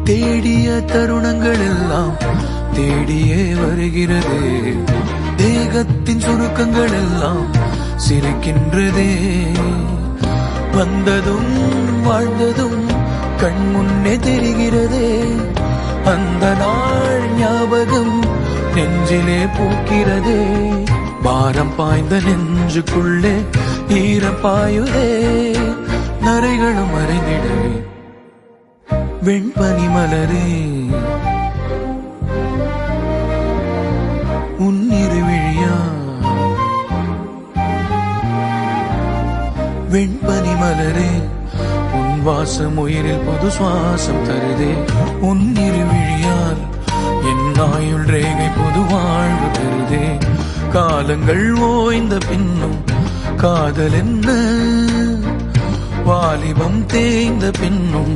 தேடிய தருணங்கள் எல்லாம் தேடியே வருகிறது. தேகத்தின் சுருக்கங்கள் எல்லாம் சிரிக்கின்றதே. வந்ததும் வாழ்ந்ததும் கண் முன்னே தெரிகிறதே. அந்த நாள் ஞாபகம் நெஞ்சிலே பூக்கிறதே. பாரம் பாய்ந்த நெஞ்சுக்குள்ளே ஈரம் பாயுதே. நரைகளும் மறைந்திடவே வெண்பனி மலரே உன்னிரு விழியா. வெண்பனி மலரே உன் வாசம் உயிரில் புது சுவாசம் தருதே. உன்னிரு விழியால் என் ஆயுள் ரேகை புது வாழ்வு தருதே. காலங்கள் ஓய்ந்த பின்னும் காதல் என்ன, வாலிபம் தேய்ந்த பின்னும்